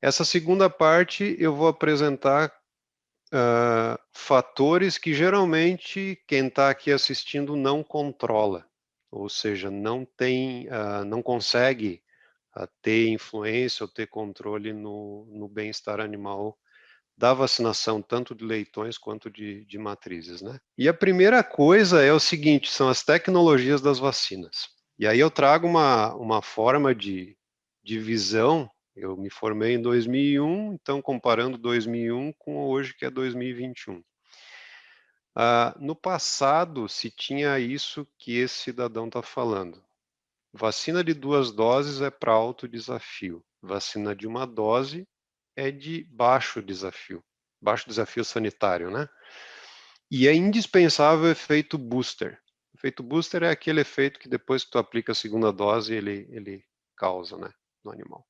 Essa segunda parte eu vou apresentar fatores que geralmente quem está aqui assistindo não controla, ou seja, não consegue ter influência ou ter controle no bem-estar animal da vacinação, tanto de leitões quanto de matrizes, né? E a primeira coisa é o seguinte, são as tecnologias das vacinas. E aí eu trago uma forma de visão. Eu me formei em 2001, então comparando 2001 com hoje, que é 2021. No passado, se tinha isso que esse cidadão está falando. Vacina de 2 doses é para alto desafio. Vacina de 1 dose é de baixo desafio sanitário, né? E é indispensável o efeito booster. O efeito booster é aquele efeito que depois que tu aplica a segunda dose, ele causa, né, no animal.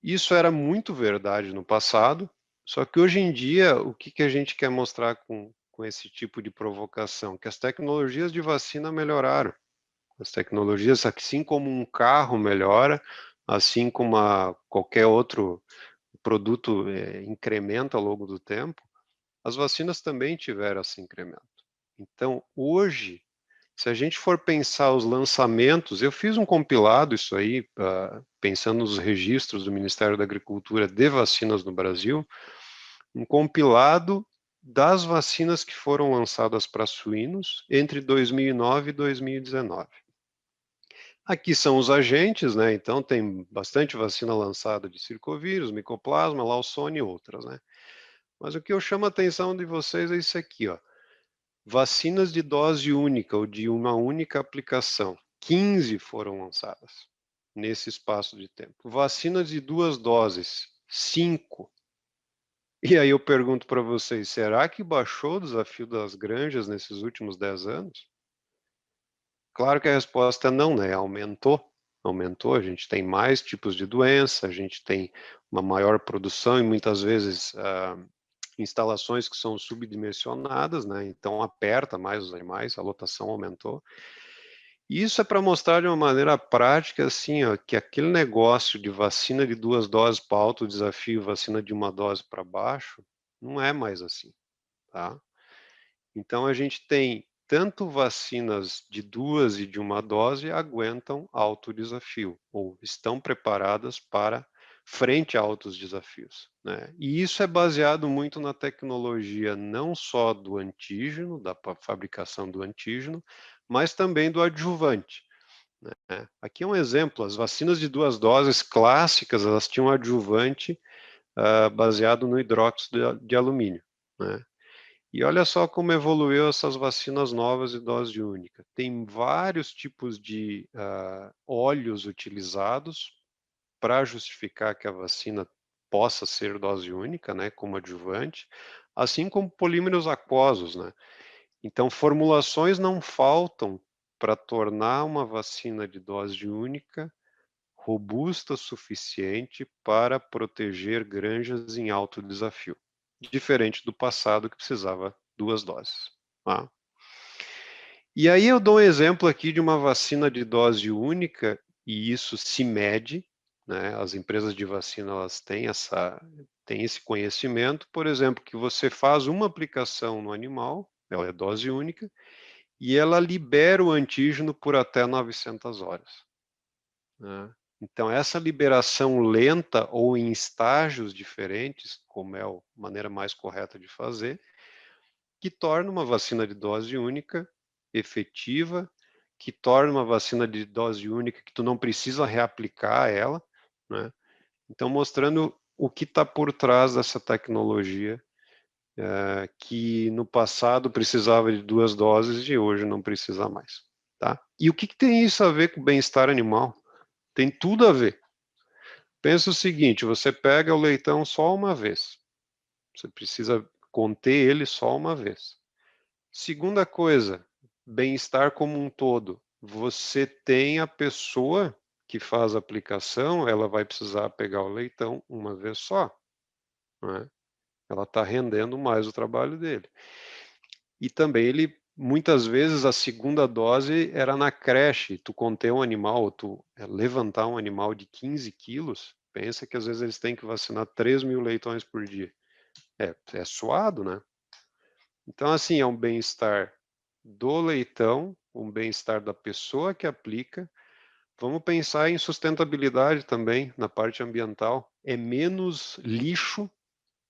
Isso era muito verdade no passado, só que hoje em dia, o que a gente quer mostrar com esse tipo de provocação? Que as tecnologias de vacina melhoraram. As tecnologias, assim como um carro melhora, assim como qualquer outro produto incrementa ao longo do tempo, as vacinas também tiveram esse incremento. Então, hoje, se a gente for pensar os lançamentos, eu fiz um compilado isso aí, pensando nos registros do Ministério da Agricultura de vacinas no Brasil, um compilado das vacinas que foram lançadas para suínos entre 2009 e 2019. Aqui são os agentes, né? Então tem bastante vacina lançada de circovírus, micoplasma, Lawsone e outras, né? Mas o que eu chamo a atenção de vocês é isso aqui, ó. Vacinas de dose única ou de uma única aplicação. 15 foram lançadas nesse espaço de tempo. Vacinas de 2 doses. 5. E aí eu pergunto para vocês, será que baixou o desafio das granjas nesses últimos 10 anos? Claro que a resposta é não, né? Aumentou, a gente tem mais tipos de doença, a gente tem uma maior produção e muitas vezes instalações que são subdimensionadas, né? Então aperta mais os animais, a lotação aumentou. E isso é para mostrar de uma maneira prática, assim, ó, que aquele negócio de vacina de 2 doses para alto desafio, vacina de 1 dose para baixo, não é mais assim, tá? Então a gente tem tanto vacinas de 2 e de 1 dose aguentam alto desafio, ou estão preparadas para frente a altos desafios, né? E isso é baseado muito na tecnologia não só do antígeno, da fabricação do antígeno, mas também do adjuvante, né? Aqui é um exemplo, as vacinas de 2 doses clássicas, elas tinham adjuvante baseado no hidróxido de alumínio, né? E olha só como evoluiu essas vacinas novas de dose única. Tem vários tipos de óleos utilizados para justificar que a vacina possa ser dose única, né, como adjuvante, assim como polímeros aquosos, né? Então, formulações não faltam para tornar uma vacina de dose única robusta o suficiente para proteger granjas em alto desafio, diferente do passado que precisava 2 doses. Tá? E aí eu dou um exemplo aqui de uma vacina de dose única, e isso se mede, né? As empresas de vacina elas têm esse conhecimento, por exemplo, que você faz uma aplicação no animal, ela é dose única, e ela libera o antígeno por até 900 horas. Né? Então, essa liberação lenta ou em estágios diferentes, como é a maneira mais correta de fazer, que torna uma vacina de dose única efetiva, que torna uma vacina de dose única que tu não precisa reaplicar ela, né? Então, mostrando o que está por trás dessa tecnologia, que no passado precisava de 2 doses e hoje não precisa mais. Tá? E o que tem isso a ver com o bem-estar animal? Tem tudo a ver. Pensa o seguinte, você pega o leitão só uma vez. Você precisa conter ele só uma vez. Segunda coisa, bem-estar como um todo. Você tem a pessoa que faz a aplicação, ela vai precisar pegar o leitão uma vez só. Né? Ela está rendendo mais o trabalho dele. E também ele, muitas vezes, a segunda dose era na creche. Tu conter um animal, tu levantar um animal de 15 quilos, Pensa que às vezes eles têm que vacinar 3.000 leitões por dia. É suado, né? Então, assim, é um bem-estar do leitão, um bem-estar da pessoa que aplica. Vamos pensar em sustentabilidade também, na parte ambiental. É menos lixo,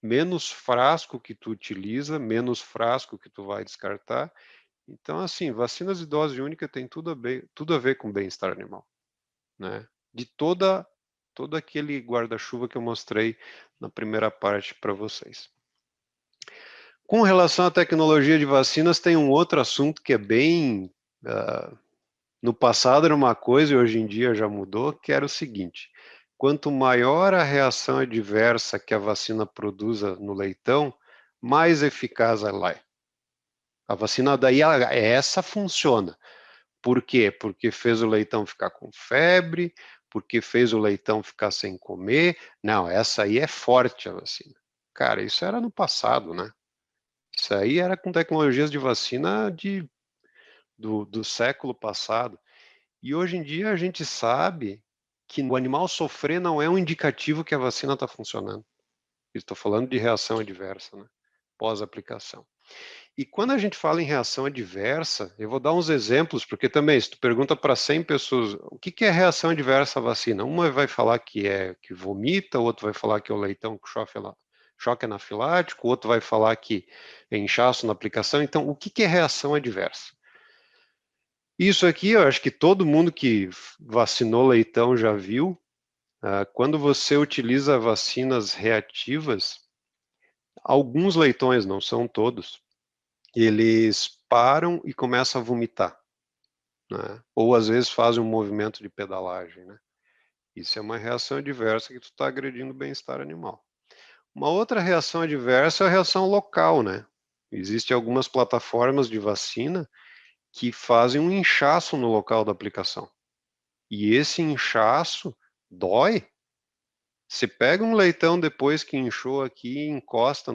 menos frasco que tu utiliza, menos frasco que tu vai descartar. Então, assim, vacinas de dose única tem tudo a ver com bem-estar animal, né? De todo aquele guarda-chuva que eu mostrei na primeira parte para vocês. Com relação à tecnologia de vacinas, tem um outro assunto que é bem... no passado era uma coisa e hoje em dia já mudou, que era o seguinte: quanto maior a reação adversa que a vacina produza no leitão, mais eficaz ela é. A vacina daí, essa funciona. Por quê? Porque fez o leitão ficar com febre, porque fez o leitão ficar sem comer. Não, essa aí é forte a vacina. Cara, isso era no passado, né? Isso aí era com tecnologias de vacina do século passado. E hoje em dia a gente sabe que o animal sofrer não é um indicativo que a vacina está funcionando. Estou falando de reação adversa, né? Pós-aplicação. E quando a gente fala em reação adversa, eu vou dar uns exemplos, porque também, se tu pergunta para 100 pessoas, o que é reação adversa à vacina? Uma vai falar que vomita, o outro vai falar que é o leitão com choque anafilático, o outro vai falar que é inchaço na aplicação. Então, o que é reação adversa? Isso aqui, eu acho que todo mundo que vacinou leitão já viu. Quando você utiliza vacinas reativas, alguns leitões, não são todos, eles param e começam a vomitar, né? Ou às vezes fazem um movimento de pedalagem, né? Isso é uma reação adversa que tu está agredindo o bem-estar animal. Uma outra reação adversa é a reação local, né? Existem algumas plataformas de vacina que fazem um inchaço no local da aplicação. E esse inchaço dói. Você pega um leitão depois que inchou aqui e encosta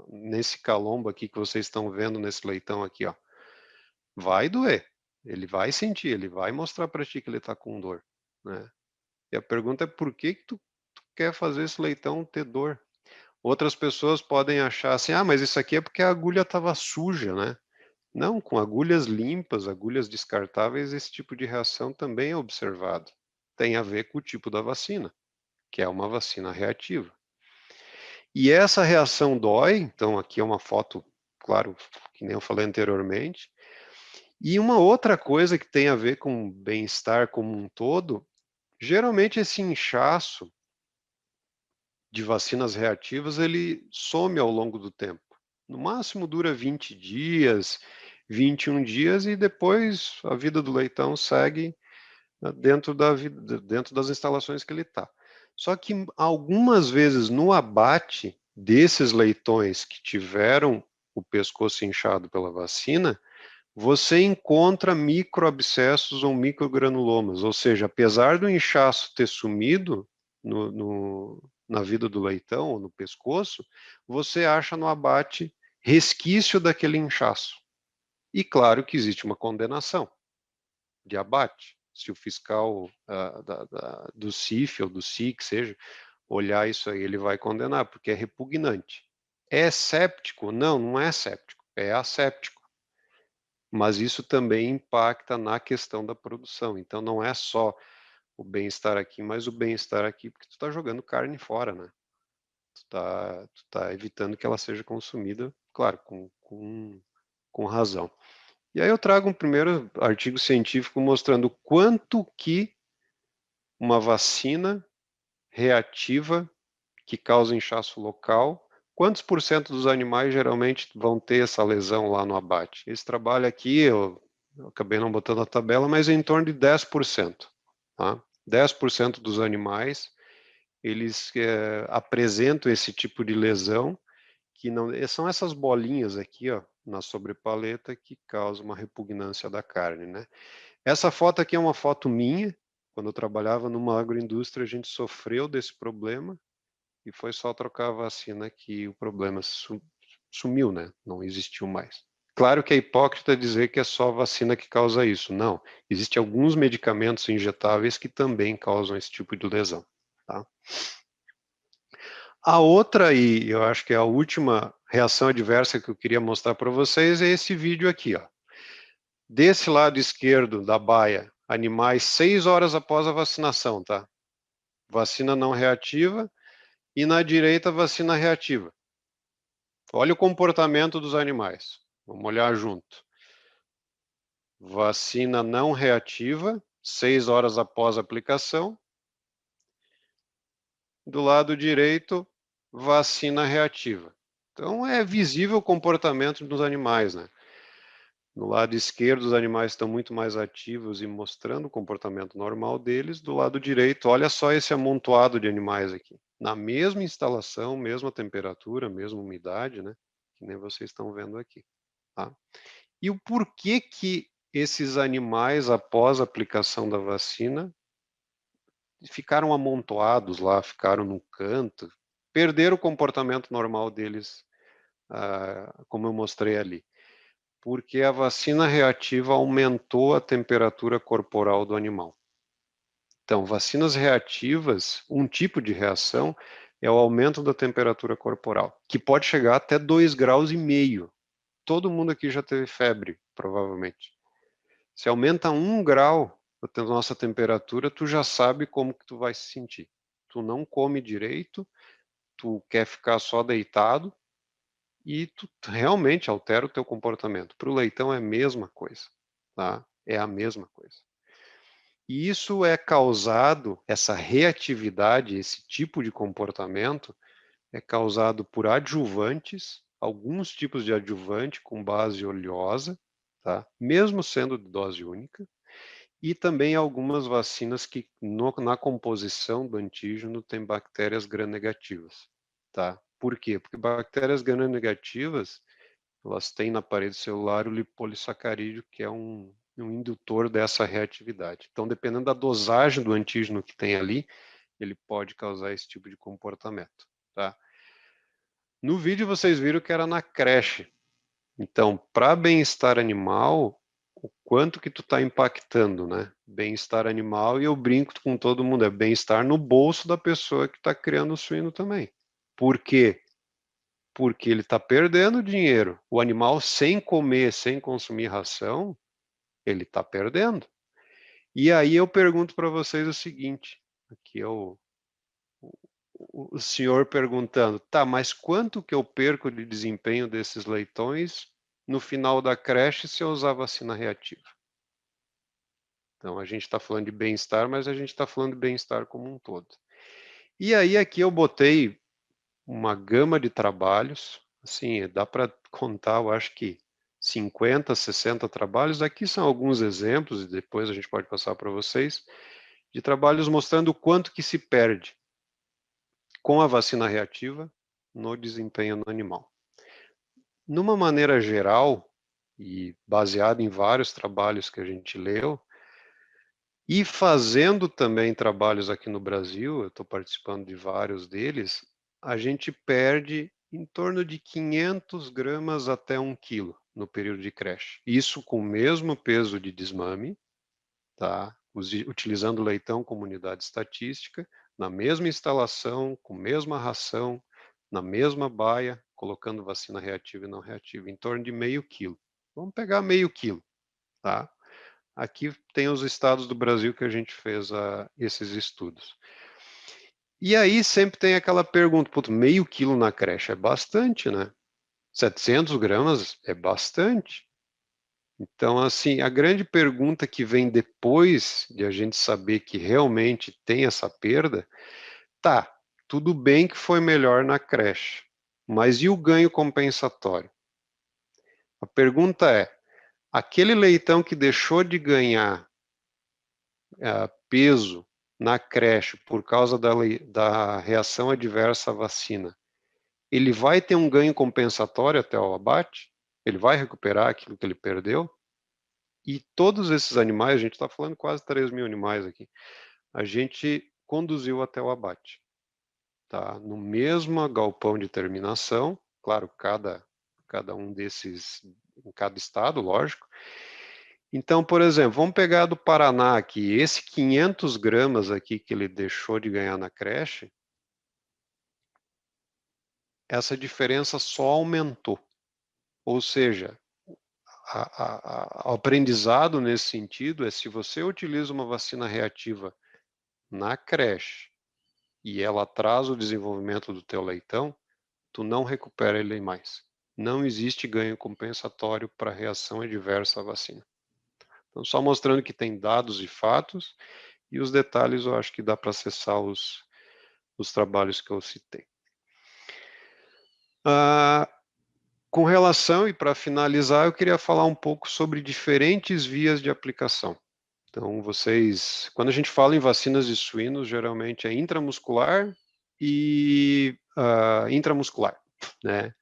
nesse calombo aqui que vocês estão vendo nesse leitão aqui, ó. Vai doer. Ele vai sentir, ele vai mostrar para ti que ele está com dor, né? E a pergunta é por que tu quer fazer esse leitão ter dor? Outras pessoas podem achar assim, mas isso aqui é porque a agulha estava suja, né? Não, com agulhas limpas, agulhas descartáveis, esse tipo de reação também é observado. Tem a ver com o tipo da vacina, que é uma vacina reativa. E essa reação dói, então aqui é uma foto, claro, que nem eu falei anteriormente. E uma outra coisa que tem a ver com bem-estar como um todo, geralmente esse inchaço de vacinas reativas, ele some ao longo do tempo. No máximo dura 20 dias, 21 dias e depois a vida do leitão segue dentro das instalações que ele está. Só que algumas vezes no abate desses leitões que tiveram o pescoço inchado pela vacina, você encontra microabscessos ou microgranulomas, ou seja, apesar do inchaço ter sumido na vida do leitão ou no pescoço, você acha no abate resquício daquele inchaço. E claro que existe uma condenação de abate. Se o fiscal do CIF ou do SIC, seja, olhar isso aí, ele vai condenar, porque é repugnante. É séptico? Não, não é séptico, é asséptico. Mas isso também impacta na questão da produção. Então não é só o bem-estar aqui, mas o bem-estar aqui, porque tu está jogando carne fora, né? Tu tá evitando que ela seja consumida, claro, com razão. E aí eu trago um primeiro artigo científico mostrando quanto que uma vacina reativa que causa inchaço local, quantos por cento dos animais geralmente vão ter essa lesão lá no abate? Esse trabalho aqui, eu acabei não botando a tabela, mas é em torno de 10%. Tá? 10% dos animais, eles apresentam esse tipo de lesão, que não são essas bolinhas aqui, ó, na sobrepaleta, que causam uma repugnância da carne, né? Essa foto aqui é uma foto minha, quando eu trabalhava numa agroindústria, a gente sofreu desse problema, e foi só trocar a vacina que o problema sumiu, né? Não existiu mais. Claro que é hipócrita dizer que é só a vacina que causa isso. Não. Existem alguns medicamentos injetáveis que também causam esse tipo de lesão. tá? A outra, e eu acho que é a última reação adversa que eu queria mostrar para vocês, é esse vídeo aqui, ó. Desse lado esquerdo da baia, animais 6 horas após a vacinação, tá? Vacina não reativa, e na direita, vacina reativa. Olha o comportamento dos animais. Vamos olhar junto. Vacina não reativa, 6 horas após a aplicação. Do lado direito, vacina reativa. Então é visível o comportamento dos animais, né? No lado esquerdo, os animais estão muito mais ativos e mostrando o comportamento normal deles. Do lado direito, olha só esse amontoado de animais aqui. Na mesma instalação, mesma temperatura, mesma umidade, né? Que nem vocês estão vendo aqui. Tá? E o porquê que esses animais, após a aplicação da vacina, ficaram amontoados lá, ficaram no canto, perderam o comportamento normal deles, como eu mostrei ali. Porque a vacina reativa aumentou a temperatura corporal do animal. Então, vacinas reativas, um tipo de reação é o aumento da temperatura corporal, que pode chegar até 2,5 graus. Todo mundo aqui já teve febre, provavelmente. Se aumenta 1 grau a nossa temperatura, tu já sabe como que tu vai se sentir. Tu não come direito, tu quer ficar só deitado, e tu realmente altera o teu comportamento. Para o leitão é a mesma coisa, tá? É a mesma coisa. E isso é causado, essa reatividade, esse tipo de comportamento, é causado por adjuvantes, alguns tipos de adjuvante com base oleosa, tá? Mesmo sendo de dose única, e também algumas vacinas que na composição do antígeno tem bactérias gram-negativas, tá? Por quê? Porque bactérias gram-negativas, elas têm na parede celular o lipolissacarídeo, que é um indutor dessa reatividade. Então, dependendo da dosagem do antígeno que tem ali, ele pode causar esse tipo de comportamento, tá? No vídeo vocês viram que era na creche. Então, para bem-estar animal, o quanto que tu está impactando, né? Bem-estar animal, e eu brinco com todo mundo, é bem-estar no bolso da pessoa que está criando o suíno também. Por quê? Porque ele está perdendo dinheiro. O animal, sem comer, sem consumir ração, ele está perdendo. E aí eu pergunto para vocês o seguinte, aqui é o senhor perguntando, tá, mas quanto que eu perco de desempenho desses leitões no final da creche se eu usar vacina reativa? Então a gente está falando de bem-estar, mas a gente está falando de bem-estar como um todo. E aí aqui eu botei uma gama de trabalhos, assim, dá para contar, eu acho que 50, 60 trabalhos. Aqui são alguns exemplos, e depois a gente pode passar para vocês, de trabalhos mostrando o quanto que se perde com a vacina reativa no desempenho no animal. Numa maneira geral, e baseado em vários trabalhos que a gente leu, e fazendo também trabalhos aqui no Brasil, eu estou participando de vários deles, a gente perde em torno de 500 gramas até 1 quilo no período de creche. Isso com o mesmo peso de desmame, tá? Utilizando o leitão como unidade estatística, na mesma instalação, com a mesma ração, na mesma baia, colocando vacina reativa e não reativa, em torno de meio quilo. Vamos pegar meio quilo, tá? Aqui tem os estados do Brasil que a gente fez esses estudos. E aí sempre tem aquela pergunta, putz, meio quilo na creche é bastante, né? 700 gramas é bastante. Então, assim, a grande pergunta que vem depois de a gente saber que realmente tem essa perda, tá, tudo bem que foi melhor na creche, mas e o ganho compensatório? A pergunta é, aquele leitão que deixou de ganhar peso na creche por causa da reação adversa à vacina, ele vai ter um ganho compensatório até o abate? Ele vai recuperar aquilo que ele perdeu? E todos esses animais, a gente está falando quase 3 mil animais aqui, a gente conduziu até o abate, tá? No mesmo galpão de terminação, claro, cada um desses, em cada estado, lógico, Então, por exemplo, vamos pegar do Paraná aqui, esse 500 gramas aqui que ele deixou de ganhar na creche, essa diferença só aumentou. Ou seja, o aprendizado nesse sentido é se você utiliza uma vacina reativa na creche e ela atrasa o desenvolvimento do teu leitão, tu não recupera ele mais. Não existe ganho compensatório para reação adversa à vacina. Então, só mostrando que tem dados e fatos, e os detalhes eu acho que dá para acessar os trabalhos que eu citei. Com relação, e para finalizar, eu queria falar um pouco sobre diferentes vias de aplicação. Então, quando a gente fala em vacinas de suínos, geralmente é intramuscular e intramuscular, né?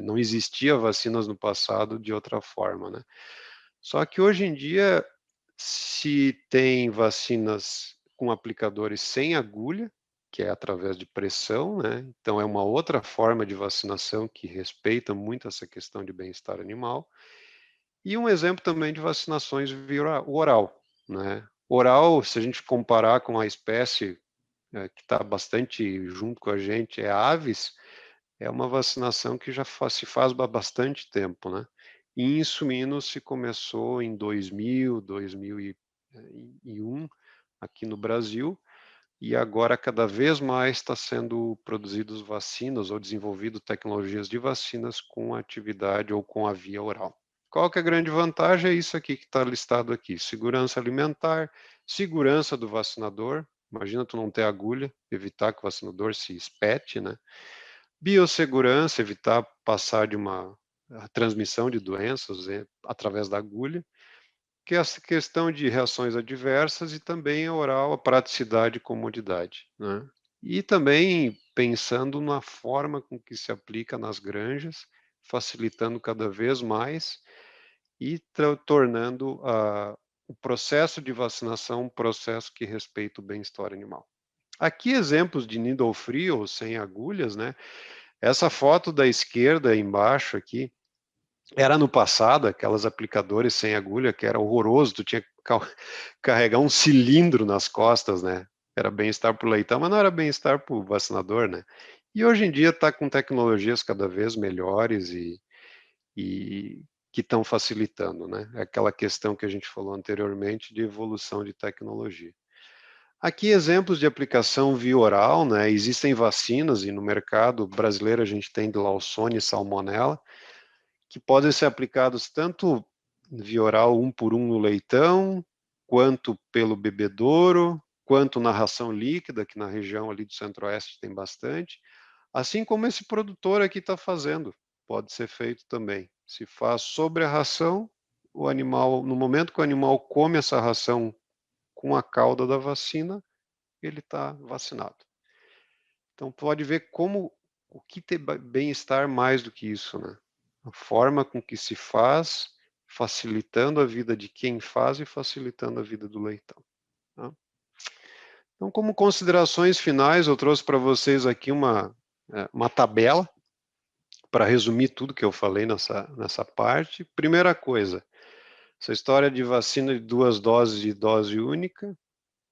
Não existia vacinas no passado de outra forma, né? Só que hoje em dia se tem vacinas com aplicadores sem agulha, que é através de pressão, né? Então é uma outra forma de vacinação que respeita muito essa questão de bem-estar animal. E um exemplo também de vacinações via oral, né? Oral, se a gente comparar com a espécie que está bastante junto com a gente, é a aves, é uma vacinação que já se faz há bastante tempo, né? E em suínos se começou em 2000, 2001, aqui no Brasil, e agora cada vez mais está sendo produzidos vacinas ou desenvolvido tecnologias de vacinas com atividade ou com a via oral. Qual que é a grande vantagem? É isso aqui que está listado aqui: segurança alimentar, segurança do vacinador. Imagina tu não ter agulha, evitar que o vacinador se espete, né? Biossegurança, evitar passar de uma transmissão de doenças através da agulha, que é essa questão de reações adversas e também a oral, a praticidade e comodidade, né? E também pensando na forma com que se aplica nas granjas, facilitando cada vez mais e tornando o processo de vacinação um processo que respeita o bem-estar animal. Aqui exemplos de needle free ou sem agulhas, né? Essa foto da esquerda embaixo aqui, era no passado, aquelas aplicadores sem agulha, que era horroroso, tu tinha que carregar um cilindro nas costas, né? Era bem-estar para o leitão, mas não era bem-estar para o vacinador, né? E hoje em dia está com tecnologias cada vez melhores e que estão facilitando, né? É aquela questão que a gente falou anteriormente de evolução de tecnologia. Aqui exemplos de aplicação via oral, né? Existem vacinas e no mercado brasileiro a gente tem de Lawsone e Salmonella, que podem ser aplicados tanto via oral 1 por 1 no leitão, quanto pelo bebedouro, quanto na ração líquida, que na região ali do Centro-Oeste tem bastante, assim como esse produtor aqui está fazendo, pode ser feito também. Se faz sobre a ração, o animal, no momento que o animal come essa ração com a cauda da vacina, ele está vacinado. Então pode ver como o que ter bem-estar mais do que isso, né? A forma com que se faz, facilitando a vida de quem faz e facilitando a vida do leitão. Tá? Então, como considerações finais, eu trouxe para vocês aqui uma tabela para resumir tudo que eu falei nessa parte. Primeira coisa, essa história de vacina de 2 doses e dose única,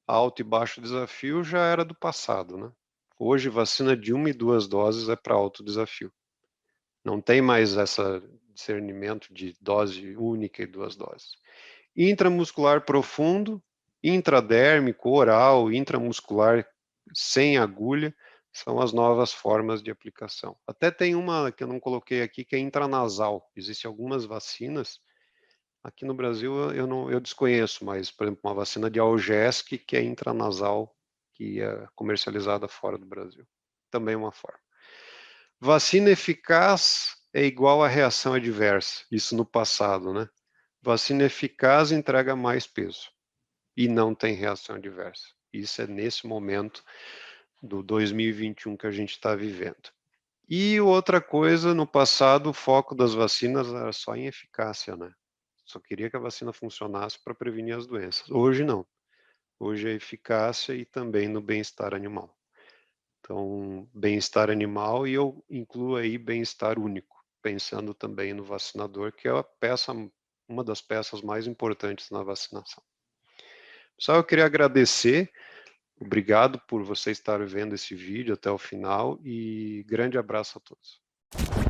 alto e baixo desafio, já era do passado, né? Hoje, vacina de 1 e 2 doses é para alto desafio. Não tem mais esse discernimento de dose única e 2 doses. Intramuscular profundo, intradérmico, oral, intramuscular sem agulha, são as novas formas de aplicação. Até tem uma que eu não coloquei aqui, que é intranasal. Existem algumas vacinas, aqui no Brasil eu desconheço, mas, por exemplo, uma vacina de Algesc, que é intranasal, que é comercializada fora do Brasil. Também é uma forma. Vacina eficaz é igual a reação adversa, isso no passado, né? Vacina eficaz entrega mais peso e não tem reação adversa. Isso é nesse momento do 2021 que a gente está vivendo. E outra coisa, no passado, o foco das vacinas era só em eficácia, né? Só queria que a vacina funcionasse para prevenir as doenças. Hoje não. Hoje é eficácia e também no bem-estar animal. Então, bem-estar animal e eu incluo aí bem-estar único, pensando também no vacinador, que é a peça uma das peças mais importantes na vacinação. Pessoal, eu queria agradecer, obrigado por você estar vendo esse vídeo até o final e grande abraço a todos.